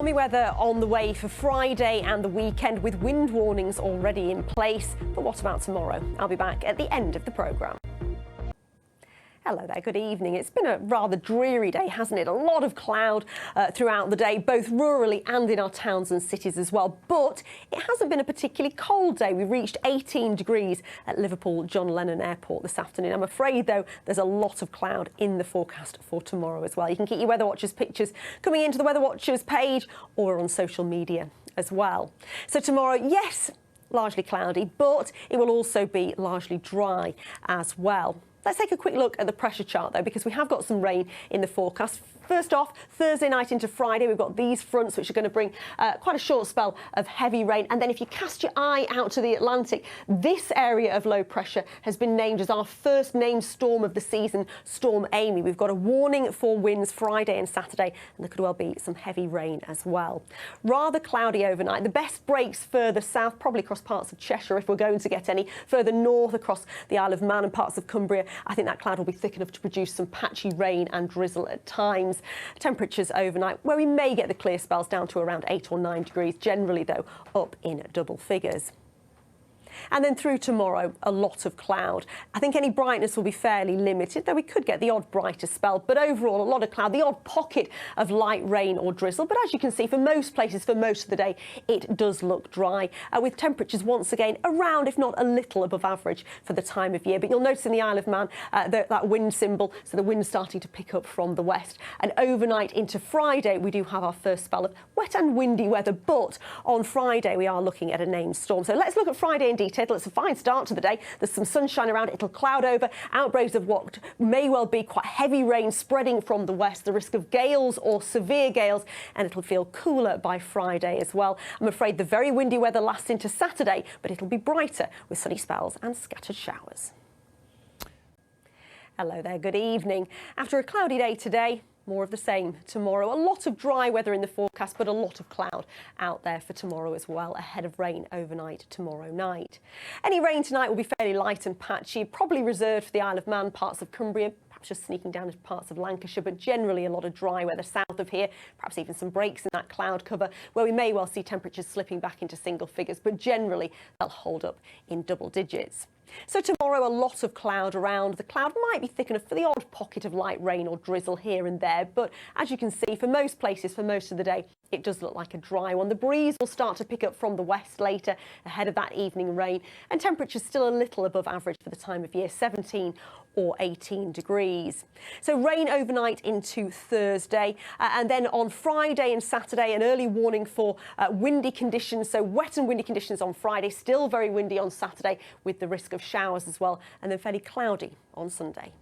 Stormy weather on the way for Friday and the weekend with wind warnings already in place. But what about tomorrow? I'll be back at the end of the programme. Hello there, good evening. It's been a rather dreary day, hasn't it? A lot of cloud throughout the day, both rurally and in our towns and cities as well. But it hasn't been a particularly cold day. We reached 18 degrees at Liverpool John Lennon Airport this afternoon. I'm afraid, though, there's a lot of cloud in the forecast for tomorrow as well. You can keep your Weather Watchers pictures coming into the Weather Watchers page or on social media as well. So tomorrow, yes, largely cloudy, but it will also be largely dry as well. Let's take a quick look at the pressure chart, though, because we have got some rain in the forecast. First off, Thursday night into Friday, we've got these fronts which are going to bring quite a short spell of heavy rain. And then if you cast your eye out to the Atlantic, this area of low pressure has been named as our first named storm of the season, Storm Amy. We've got a warning for winds Friday and Saturday, and there could well be some heavy rain as well. Rather cloudy overnight. The best breaks further south, probably across parts of Cheshire if we're going to get any. Further north across the Isle of Man and parts of Cumbria, I think that cloud will be thick enough to produce some patchy rain and drizzle at times. Temperatures overnight, where we may get the clear spells down to around 8 or 9 degrees, generally, though, up in double figures. And then through tomorrow, a lot of cloud. I think any brightness will be fairly limited, though we could get the odd brighter spell. But overall, a lot of cloud, the odd pocket of light rain or drizzle. But as you can see, for most places, for most of the day, it does look dry, with temperatures once again around, if not a little above average for the time of year. But you'll notice in the Isle of Man that wind symbol, so the wind's starting to pick up from the west. And overnight into Friday, we do have our first spell of wet and windy weather. But on Friday, we are looking at a named storm. So let's look at Friday in detail. It's a fine start to the day. There's some sunshine around. It'll cloud over. Outbreaks of what may well be quite heavy rain spreading from the west. The risk of gales or severe gales, and it'll feel cooler by Friday as well. I'm afraid the very windy weather lasts into Saturday, but it'll be brighter with sunny spells and scattered showers. Hello there, good evening. After a cloudy day today, more of the same tomorrow. A lot of dry weather in the forecast, but a lot of cloud out there for tomorrow as well, ahead of rain overnight tomorrow night. Any rain tonight will be fairly light and patchy, probably reserved for the Isle of Man, parts of Cumbria, perhaps just sneaking down into parts of Lancashire, but generally a lot of dry weather south of here, perhaps even some breaks in that cloud cover, where we may well see temperatures slipping back into single figures, but generally they'll hold up in double digits. So tomorrow, a lot of cloud around. The cloud might be thick enough for the odd pocket of light rain or drizzle here and there, but as you can see, for most places, for most of the day, it does look like a dry one. The breeze will start to pick up from the west later, ahead of that evening rain, and temperatures still a little above average for the time of year, 17 or 18 degrees. So rain overnight into Thursday, and then on Friday and Saturday, an early warning for windy conditions. So wet and windy conditions on Friday, still very windy on Saturday with the risk of showers as well, and then fairly cloudy on Sunday.